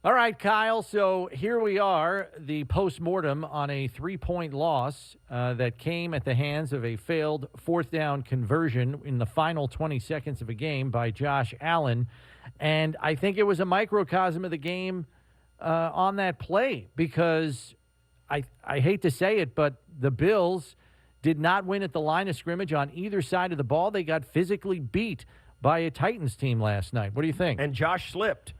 All right, Kyle. So here we are, the postmortem on a 3-point loss that came at the hands of a failed fourth down conversion in the final 20 seconds of a game by Josh Allen. And I think it was a microcosm of the game on that play because I hate to say it, but the Bills did not win at the line of scrimmage on either side of the ball. They got physically beat by a Titans team last night. What do you think? And Josh slipped.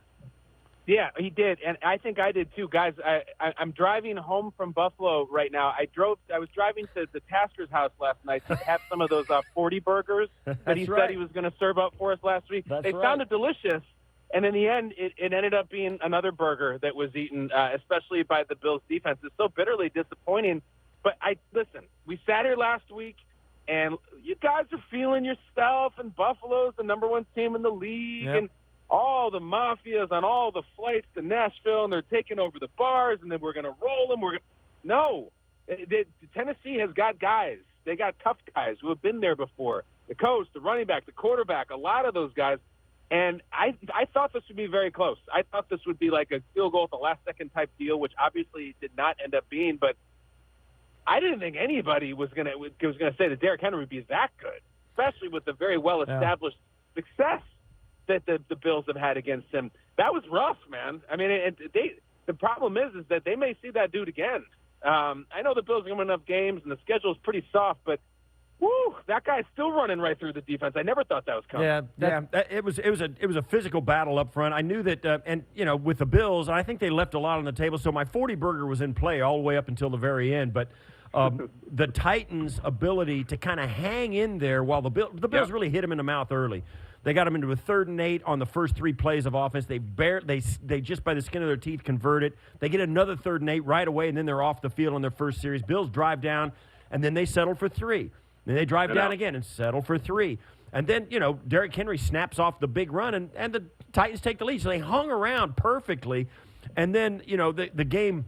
Yeah, he did, and I think I did too, guys. I'm driving home from Buffalo right now. I was driving to the Tasker's house last night to have some of those 40 burgers that he said he was going to serve up for us last week. They sounded delicious, and in the end, it ended up being another burger that was eaten, especially by the Bills' defense. It's so bitterly disappointing. But listen, we sat here last week, and you guys are feeling yourself, and Buffalo's the number one team in the league, and all the mafias on all the flights to Nashville, and they're taking over the bars, and then we're going to roll them. No. Tennessee has got guys. They got tough guys who have been there before. The coach, the running back, the quarterback, a lot of those guys. And I thought this would be very close. I thought this would be like a field goal at the last-second type deal, which obviously did not end up being. But I didn't think anybody was going to say that Derrick Henry would be that good, especially with the very well-established success that the Bills have had against him. That was rough, man. I mean, the problem is that they may see that dude again. I know the Bills are going to win enough games, and the schedule is pretty soft, but that guy's still running right through the defense. I never thought that was coming. It was a physical battle up front. I knew that, with the Bills, I think they left a lot on the table. So my 40 burger was in play all the way up until the very end. But the Titans' ability to kind of hang in there while the Bills really hit him in the mouth early. They got him into a 3rd and 8 on the first 3 plays of offense. They just by the skin of their teeth convert it. They get another 3rd and 8 right away, and then they're off the field on their first series. Bills drive down, and then they settle for 3. Then they drive down again and settle for 3. And then, Derrick Henry snaps off the big run, and the Titans take the lead. So they hung around perfectly. And then, the game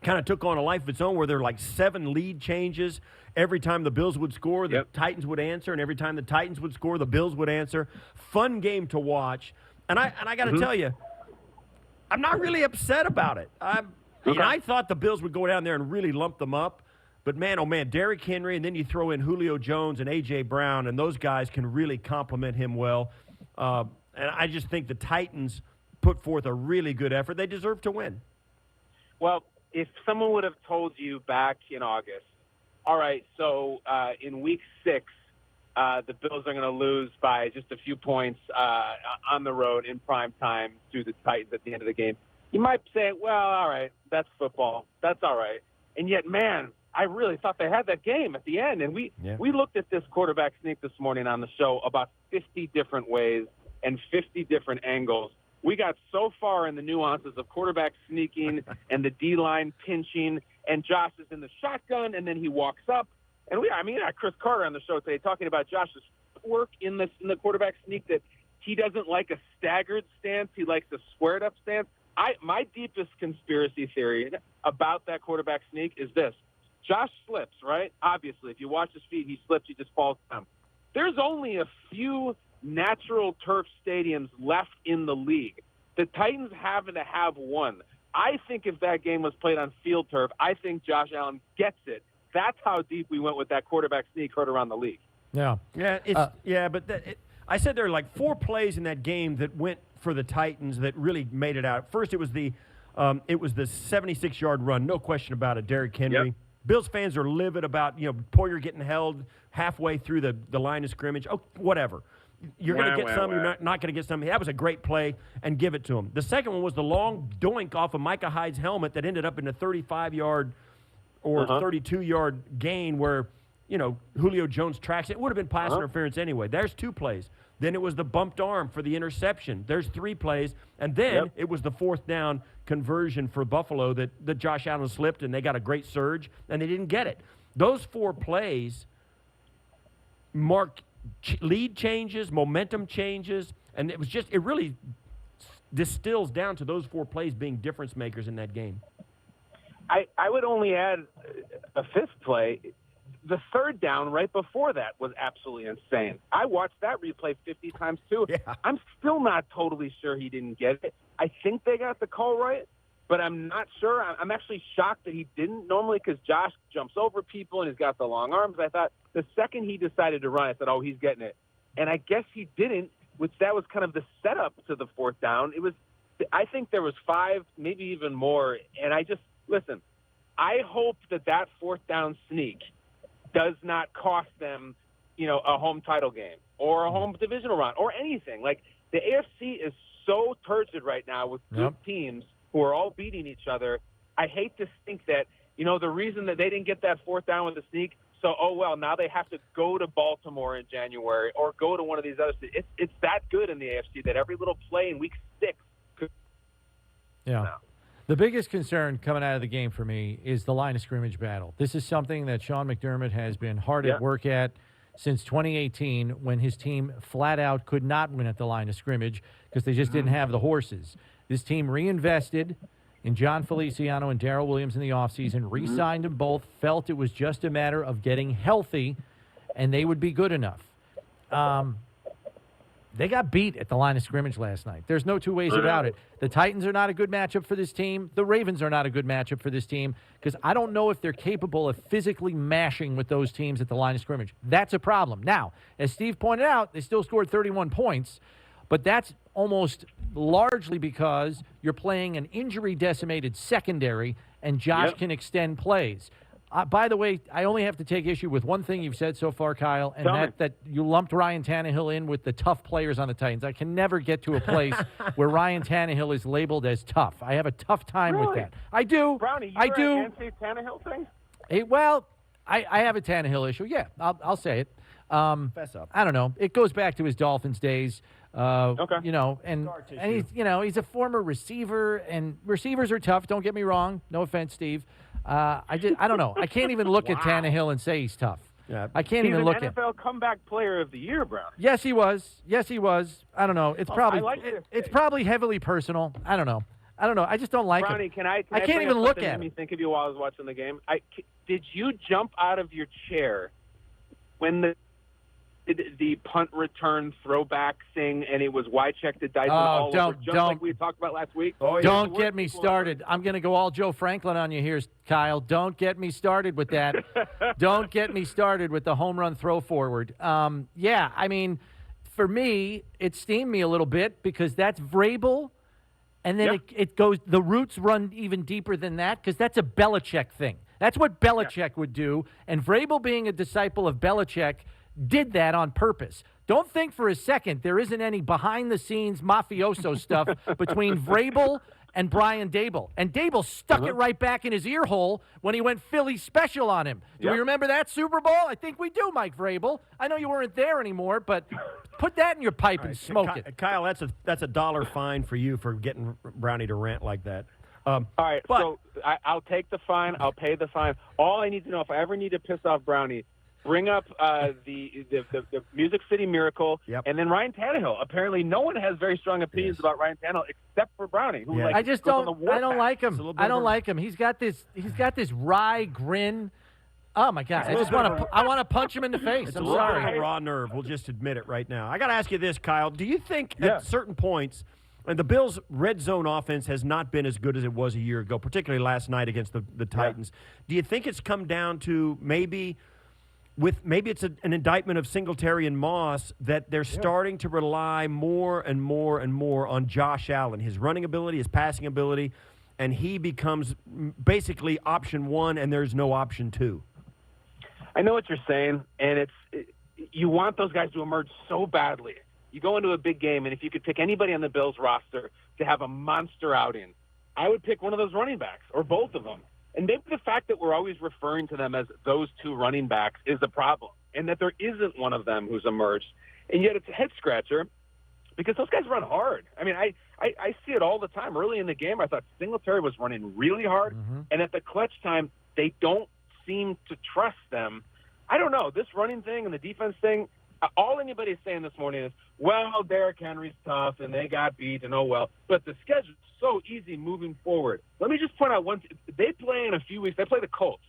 kind of took on a life of its own where there were like 7 lead changes. Every time the Bills would score, the Titans would answer, and every time the Titans would score, the Bills would answer. Fun game to watch. And I got to tell you, I'm not really upset about it. I thought the Bills would go down there and really lump them up. But, man, oh, man, Derrick Henry, and then you throw in Julio Jones and A.J. Brown, and those guys can really complement him well. And I just think the Titans put forth a really good effort. They deserve to win. Well, if someone would have told you back in August, all right, so in week 6, the Bills are going to lose by just a few points on the road in prime time to the Titans at the end of the game, you might say, well, all right, that's football. That's all right. And yet, man, I really thought they had that game at the end. And we looked at this quarterback sneak this morning on the show about 50 different ways and 50 different angles. We got so far in the nuances of quarterback sneaking and the D-line pinching, and Josh is in the shotgun, and then he walks up. And I had Chris Carter on the show today talking about Josh's work in the quarterback sneak, that he doesn't like a staggered stance. He likes a squared-up stance. My deepest conspiracy theory about that quarterback sneak is this. Josh slips, right? Obviously, if you watch his feet, he slips, he just falls down. There's only a few natural turf stadiums left in the league. The Titans happen to have one. I think if that game was played on field turf, I think Josh Allen gets it. That's how deep we went with that quarterback sneak heard around the league. Yeah. I said there are like 4 plays in that game that went for the Titans that really made it out. First, it was the 76-yard run, no question about it, Derrick Henry. Yep. Bills fans are livid about, Poyer getting held halfway through the line of scrimmage. Oh, whatever. You're going to get some, you're not going to get some. That was a great play, and give it to him. The second one was the long doink off of Micah Hyde's helmet that ended up in a 35-yard or 32-yard gain where, Julio Jones tracks it. It would have been pass interference anyway. There's 2 plays. Then it was the bumped arm for the interception. There's 3 plays. And then it was the 4th down conversion for Buffalo that Josh Allen slipped, and they got a great surge, and they didn't get it. Those 4 plays mark lead changes, momentum changes, and it really distills down to those 4 plays being difference makers in that game. I would only add a 5th play. The 3rd down right before that was absolutely insane. I watched that replay 50 times too. Yeah. I'm still not totally sure he didn't get it. I think they got the call right, but I'm not sure. I'm actually shocked that he didn't normally because Josh jumps over people and he's got the long arms. I thought the second he decided to run, I said, oh, he's getting it. And I guess he didn't, which that was kind of the setup to the fourth down. I think there was 5, maybe even more. And listen, I hope that fourth down sneak does not cost them, a home title game or a home divisional round or anything. Like, the AFC is so turgid right now with good teams who are all beating each other. I hate to think that, the reason that they didn't get that fourth down with the sneak, so, now they have to go to Baltimore in January or go to one of these other cities. It's that good in the AFC that every little play in week 6 could. Yeah. No. The biggest concern coming out of the game for me is the line of scrimmage battle. This is something that Sean McDermott has been hard at work at since 2018 when his team flat out could not win at the line of scrimmage because they just didn't have the horses. This team reinvested in John Feliciano and Darrell Williams in the offseason, re-signed them both, felt it was just a matter of getting healthy, and they would be good enough. They got beat at the line of scrimmage last night. There's no two ways about it. The Titans are not a good matchup for this team. The Ravens are not a good matchup for this team because I don't know if they're capable of physically mashing with those teams at the line of scrimmage. That's a problem. Now, as Steve pointed out, they still scored 31 points, but that's almost largely because you're playing an injury-decimated secondary and Josh can extend plays. By the way, I only have to take issue with one thing you've said so far, Kyle, and that you lumped Ryan Tannehill in with the tough players on the Titans. I can never get to a place where Ryan Tannehill is labeled as tough. I have a tough time with that. I do. Brownie, I do. Anti-Tannehill thing? I have a Tannehill issue. Yeah, I'll say it. Fess up. I don't know. It goes back to his Dolphins days. And he's a former receiver, and receivers are tough. Don't get me wrong. No offense, Steve. I don't know. I can't even look at Tannehill and say he's tough. Yeah. I can't even look at. He's an NFL comeback player of the year, Brown. Yes, he was. I don't know. It's probably heavily personal. I don't know. I just don't like Brownie, him. I can't even look at him. Made me think of you while I was watching the game. Did you jump out of your chair when the punt return throwback thing, and it was Wycheck to Dyson all over, just like we talked about last week? Don't get me started. I'm going to go all Joe Franklin on you here, Kyle. Don't get me started with that. Don't get me started with the home run throw forward. For me, it steamed me a little bit because that's Vrabel, and then it goes. The roots run even deeper than that because that's a Belichick thing. That's what Belichick would do, and Vrabel, being a disciple of Belichick, did that on purpose. Don't think for a second there isn't any behind-the-scenes mafioso stuff between Vrabel and Brian Daboll. And Daboll stuck it right back in his ear hole when he went Philly special on him. Do we remember that Super Bowl? I think we do, Mike Vrabel. I know you weren't there anymore, but put that in your pipe and smoke it. Kyle, that's a $1 fine for you for getting Brownie to rant like that. All right, so I'll take the fine. I'll pay the fine. All I need to know, if I ever need to piss off Brownie, bring up the Music City Miracle, and then Ryan Tannehill. Apparently, no one has very strong opinions about Ryan Tannehill except for Brownie. Who I don't like him. I don't like him. He's got this wry grin. Oh my God! I want to punch him in the face. It's I'm a little sorry. bit of a raw nerve. We'll just admit it right now. I got to ask you this, Kyle. Do you think at certain points, and the Bills' red zone offense has not been as good as it was a year ago, particularly last night against the Titans? Do you think it's come down to maybe it's an indictment of Singletary and Moss that they're starting to rely more and more and more on Josh Allen, his running ability, his passing ability, and he becomes basically option one and there's no option two? I know what you're saying, and you want those guys to emerge so badly. You go into a big game, and if you could pick anybody on the Bills roster to have a monster outing, I would pick one of those running backs or both of them. And maybe the fact that we're always referring to them as those two running backs is the problem, and that there isn't one of them who's emerged. And yet it's a head-scratcher because those guys run hard. I mean, I see it all the time. Early in the game, I thought Singletary was running really hard, and at the clutch time, they don't seem to trust them. I don't know. This running thing and the defense thing, all anybody's saying this morning is, well, Derrick Henry's tough, and they got beat, and oh well. But the schedule's so easy moving forward. Let me just point out one thing. They play in a few weeks. They play the Colts.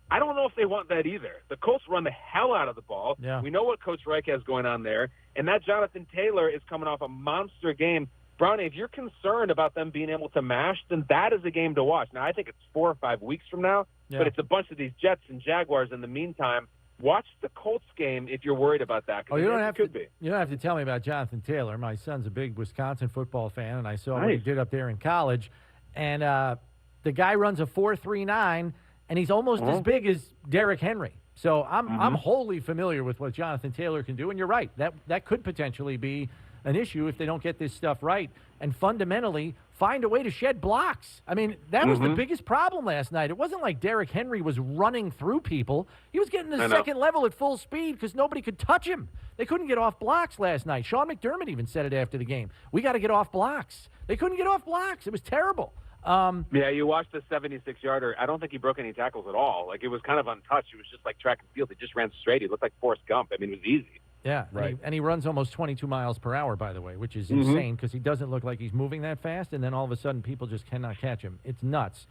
I don't know if they want that either. The Colts run the hell out of the ball. Yeah. We know what Coach Reich has going on there. And that Jonathan Taylor is coming off a monster game. Brownie, if you're concerned about them being able to mash, then that is a game to watch. Now, I think it's 4 or 5 weeks from now, but it's a bunch of these Jets and Jaguars in the meantime. Watch the Colts game if you're worried about that. You don't have to tell me about Jonathan Taylor. My son's a big Wisconsin football fan, and I saw what he did up there in college. And the guy runs a 4.39, and he's almost as big as Derrick Henry. So I'm wholly familiar with what Jonathan Taylor can do, and you're right. That could potentially be an issue if they don't get this stuff right and fundamentally find a way to shed blocks. I mean, that was the biggest problem last night. It wasn't like Derrick Henry was running through people. He was getting to second level at full speed because nobody could touch him. They couldn't get off blocks last night. Sean McDermott even said it after the game. We got to get off blocks. They couldn't get off blocks. It was terrible. Yeah, you watched the 76-yarder. I don't think he broke any tackles at all. Like, it was kind of untouched. It was just like track and field. He just ran straight. He looked like Forrest Gump. I mean, it was easy. Yeah, right. And he runs almost 22 miles per hour, by the way, which is insane because he doesn't look like he's moving that fast, and then all of a sudden people just cannot catch him. It's nuts.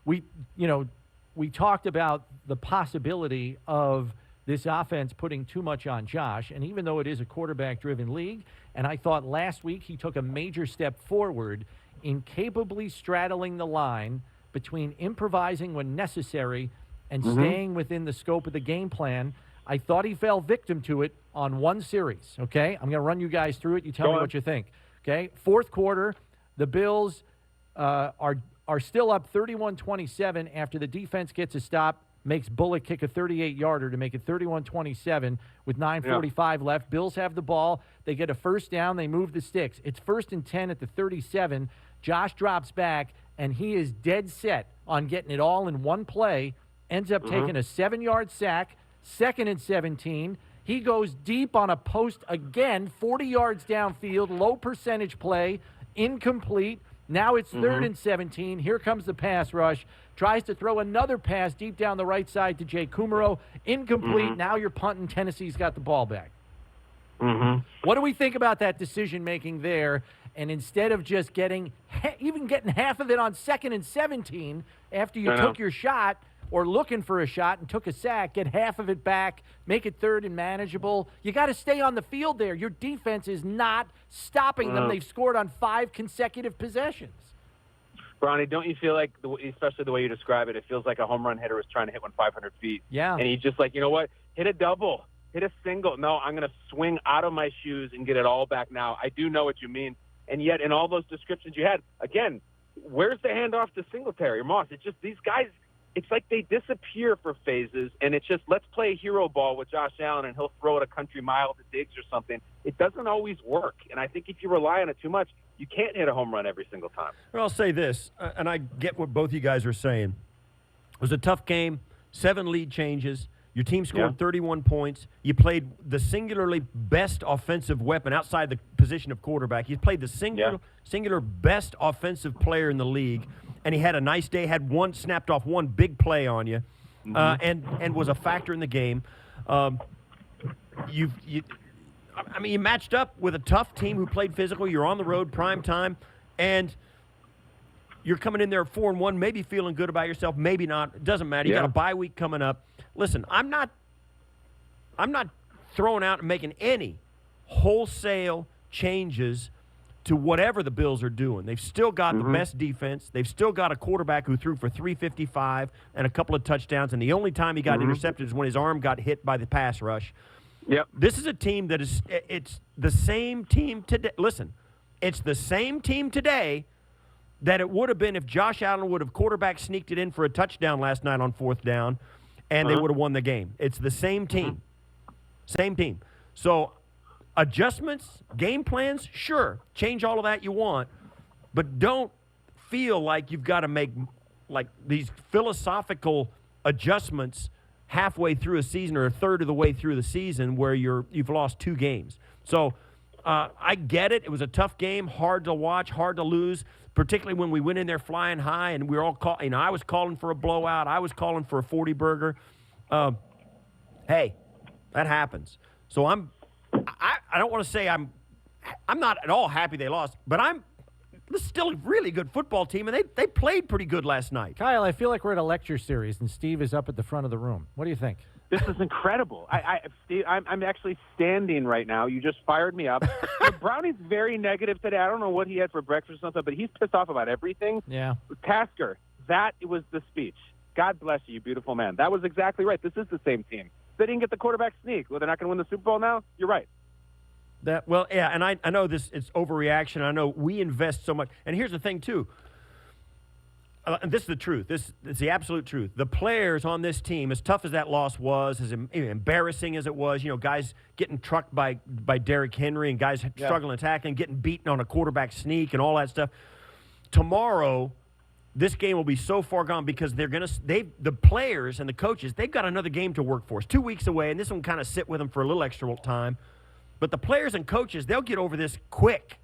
We talked about the possibility of this offense putting too much on Josh, and even though it is a quarterback-driven league, and I thought last week he took a major step forward in capably straddling the line between improvising when necessary and staying within the scope of the game plan. I thought he fell victim to it on one series, okay? I'm going to run you guys through it. You tell me what you think, okay? Fourth quarter, the Bills are still up 31-27 after the defense gets a stop, makes Bullock kick a 38-yarder to make it 31-27 with 9:45 left. Bills have the ball. They get a first down. They move the sticks. It's 1st and 10 at the 37. Josh drops back, and he is dead set on getting it all in one play, ends up taking a 7-yard sack, 2nd and 17. He goes deep on a post again, 40 yards downfield, low percentage play, incomplete. Now it's 3rd and 17. Here comes the pass rush. Tries to throw another pass deep down the right side to Jay Kumaro. Incomplete. Now you're punting. Tennessee's got the ball back. What do we think about that decision-making there? And instead of just getting half of it on 2nd and 17 after you took your shot, or looking for a shot and took a sack, get half of it back, make it 3rd and manageable. You got to stay on the field there. Your defense is not stopping them. They've scored on 5 consecutive possessions. Ronnie, don't you feel like, especially the way you describe it, it feels like a home run hitter was trying to hit one 500 feet. Yeah. And he's just like, you know what? Hit a double. Hit a single. No, I'm going to swing out of my shoes and get it all back now. I do know what you mean. And yet in all those descriptions you had, again, where's the handoff to Singletary or Moss? It's just these guys – it's like they disappear for phases, and it's just let's play hero ball with Josh Allen, and he'll throw it a country mile to Diggs or something. It doesn't always work, and I think if you rely on it too much, you can't hit a home run every single time. Well, I'll say this, and I get what both you guys are saying. It was a tough game, 7 lead changes. Your team scored 31 points. You played the singularly best offensive weapon outside the position of quarterback. You played the singular best offensive player in the league. And he had a nice day, snapped off one big play on you, and was a factor in the game. You matched up with a tough team who played physical. You're on the road, prime time, and you're coming in there 4-1, maybe feeling good about yourself, maybe not. It doesn't matter. You got a bye week coming up. Listen, I'm not throwing out and making any wholesale changes to whatever the Bills are doing. They've still got the best defense. They've still got a quarterback who threw for 355 and a couple of touchdowns, and the only time he got intercepted is when his arm got hit by the pass rush. Yep. This is a team that it's the same team today. Listen, it's the same team today that it would have been if Josh Allen would have quarterback sneaked it in for a touchdown last night on 4th down, and they would have won the game. It's the same team. Same team. So adjustments, game plans, sure, change all of that you want, but don't feel like you've got to make like these philosophical adjustments halfway through a season or a third of the way through the season where you've lost 2 games. So I get it. It was a tough game, hard to watch, hard to lose, particularly when we went in there flying high and we were all I was calling for a blowout. I was calling for a 40-burger. Hey, that happens. So I don't want to say I'm not at all happy they lost, but this is still a really good football team, and they played pretty good last night. Kyle, I feel like we're at a lecture series, and Steve is up at the front of the room. What do you think? This is incredible. Steve, I'm actually standing right now. You just fired me up. Brownie's very negative today. I don't know what he had for breakfast or something, but he's pissed off about everything. Yeah. Tasker, that was the speech. God bless you, you beautiful man. That was exactly right. This is the same team. They didn't get the quarterback sneak. Well, they're not going to win the Super Bowl now? You're right. And I know this, it's overreaction. I know we invest so much. And here's the thing, too. And this is the truth. This is the absolute truth. The players on this team, as tough as that loss was, as embarrassing as it was, guys getting trucked by Derrick Henry and guys struggling attacking, getting beaten on a quarterback sneak and all that stuff. Tomorrow, this game will be so far gone because the players and the coaches, they've got another game to work for. It's 2 weeks away, and this one kind of sit with them for a little extra time. But the players and coaches, they'll get over this quick.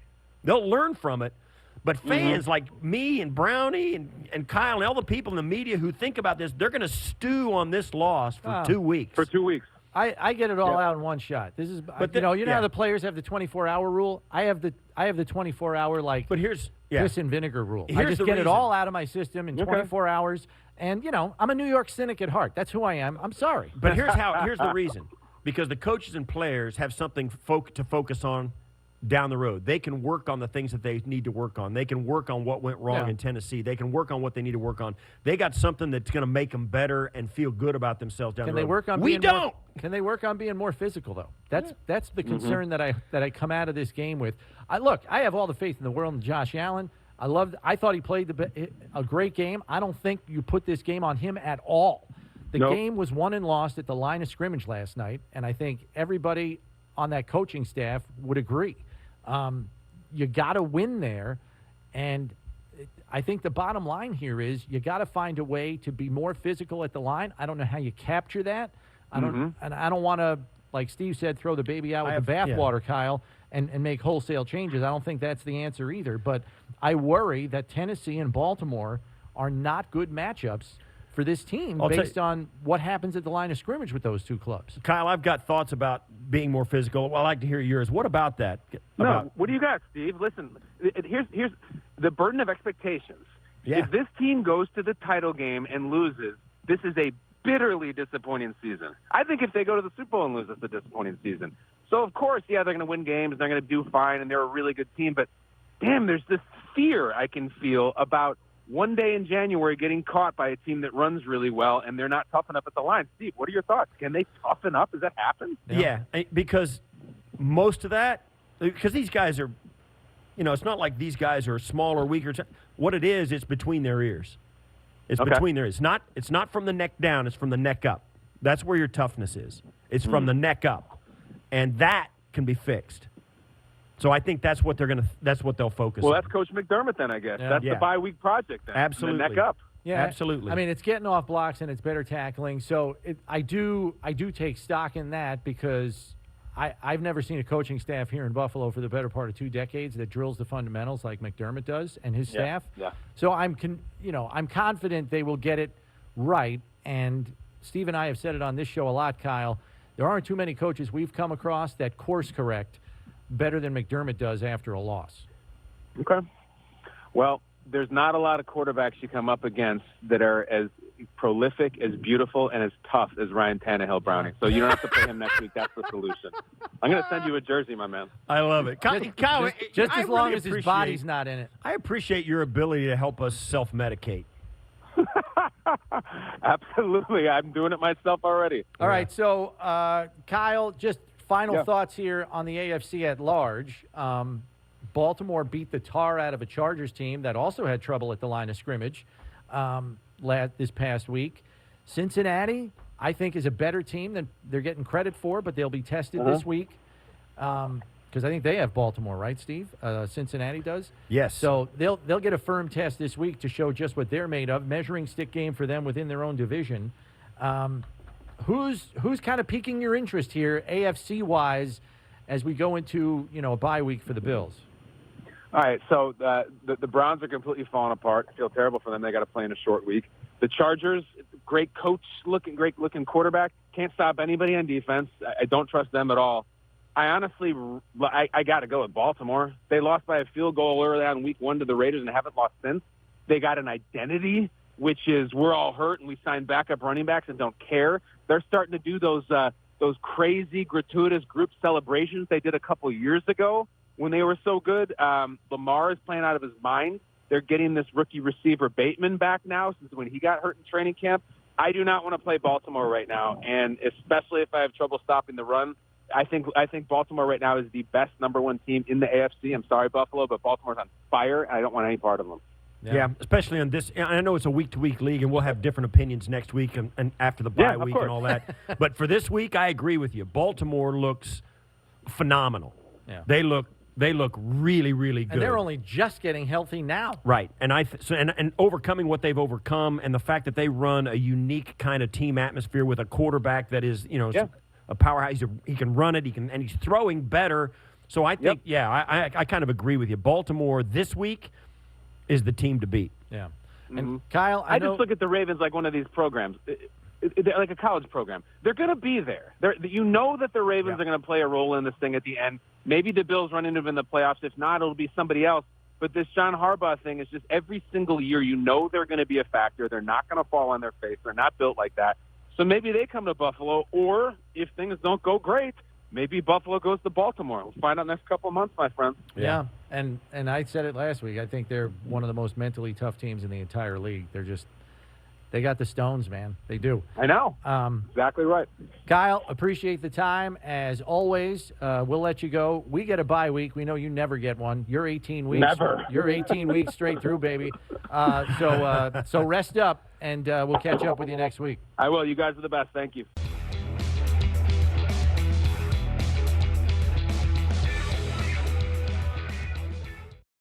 They'll learn from it. But fans like me and Brownie and Kyle and all the people in the media who think about this, they're going to stew on this loss for 2 weeks. For 2 weeks. I get it all out in one shot. This is, but how the players have the 24-hour rule. I have the 24-hour But here's piss and vinegar rule. Here's I just the get it reason. all out of my system in 24 hours. And I'm a New York cynic at heart. That's who I am. I'm sorry. But here's the reason. Because the coaches and players have something to focus on down the road. They can work on the things that they need to work on. They can work on what went wrong in Tennessee. They can work on what they need to work on. They got something that's going to make them better and feel good about themselves down the road. Can they work on? We don't. Can they work on being more physical though? That's the concern that I come out of this game with. I have all the faith in the world in Josh Allen. I thought he played a great game. I don't think you put this game on him at all. The game was won and lost at the line of scrimmage last night, and I think everybody on that coaching staff would agree. You got to win there, and I think the bottom line here is you got to find a way to be more physical at the line. I don't know how you capture that. I don't want to, like Steve said, throw the baby out with the bathwater, Kyle, and make wholesale changes. I don't think that's the answer either. But I worry that Tennessee and Baltimore are not good matchups for this team based on what happens at the line of scrimmage with those two clubs. Kyle, I've got thoughts about being more physical. Well, I'd like to hear yours. What about that? What do you got, Steve? Listen, here's the burden of expectations. Yeah. If this team goes to the title game and loses, this is a bitterly disappointing season. I think if they go to the Super Bowl and lose, it's a disappointing season. So, of course, they're going to win games, they're going to do fine, and they're a really good team. But, damn, there's this fear I can feel about one day in January getting caught by a team that runs really well and they're not tough enough at the line. Steve, what are your thoughts? Can they toughen up? Does that happen? Yeah, because most of that, because these guys are, it's not like these guys are smaller, weaker. What it is, it's between their ears. It's between their ears. It's not from the neck down. It's from the neck up. That's where your toughness is. It's from the neck up, and that can be fixed. So I think that's what they'll focus on. Well, that's Coach McDermott then, I guess. Yeah. That's the bye-week project then. Absolutely. The neck up. Yeah, absolutely. I mean, it's getting off blocks and it's better tackling. So I do take stock in that because I've never seen a coaching staff here in Buffalo for the better part of 2 decades that drills the fundamentals like McDermott does and his staff. Yeah. So I'm confident they will get it right. And Steve and I have said it on this show a lot, Kyle. There aren't too many coaches we've come across that course correct better than McDermott does after a loss. Okay. Well, there's not a lot of quarterbacks you come up against that are as prolific, as beautiful, and as tough as Ryan Tannehill Browning. So you don't have to play him next week. That's the solution. I'm going to send you a jersey, my man. I love it. Kyle, just as long as his body's not in it. I appreciate your ability to help us self-medicate. Absolutely. I'm doing it myself already. All right. So, Kyle, just final thoughts here on the AFC at large. Baltimore beat the tar out of a Chargers team that also had trouble at the line of scrimmage this past week. Cincinnati, I think, is a better team than they're getting credit for, but they'll be tested this week because I think they have Baltimore, right, Steve? Cincinnati does? Yes. So they'll get a firm test this week to show just what they're made of. Measuring stick game for them within their own division. Who's kind of piquing your interest here, AFC-wise, as we go into a bye week for the Bills? All right, so the Browns are completely falling apart. I feel terrible for them. They got to play in a short week. The Chargers, great coach, great looking quarterback, can't stop anybody on defense. I don't trust them at all. I honestly, I got to go with Baltimore. They lost by a field goal early on week 1 to the Raiders and haven't lost since. They got an identity, which is we're all hurt and we signed backup running backs and don't care. They're starting to do those crazy, gratuitous group celebrations they did a couple years ago when they were so good. Lamar is playing out of his mind. They're getting this rookie receiver Bateman back now since when he got hurt in training camp. I do not want to play Baltimore right now, and especially if I have trouble stopping the run. I think Baltimore right now is the best number one team in the AFC. I'm sorry, Buffalo, but Baltimore's on fire, and I don't want any part of them. Yeah, especially on this. I know it's a week-to-week league, and we'll have different opinions next week and after the bye week and all that. But for this week, I agree with you. Baltimore looks phenomenal. Yeah. They look really, really good. And they're only just getting healthy now. Right. And and overcoming what they've overcome, and the fact that they run a unique kind of team atmosphere with a quarterback that is, a powerhouse. He can run it. And he's throwing better. So I think, I kind of agree with you. Baltimore this week is the team to beat. Yeah. And Kyle, I just look at the Ravens like one of these programs, like a college program. They're going to be there. You know that the Ravens are going to play a role in this thing at the end. Maybe the Bills run into them in the playoffs. If not, it'll be somebody else. But this John Harbaugh thing is just every single year you know they're going to be a factor. They're not going to fall on their face. They're not built like that. So maybe they come to Buffalo, or if things don't go great, maybe Buffalo goes to Baltimore. We'll find out next couple of months, my friends. Yeah. And I said it last week. I think they're one of the most mentally tough teams in the entire league. They got the stones, man. They do. I know. Exactly right. Kyle, appreciate the time. As always, we'll let you go. We get a bye week. We know you never get one. You're 18 weeks. Never. You're 18 weeks straight through, baby. So rest up, and we'll catch up with you next week. I will. You guys are the best. Thank you.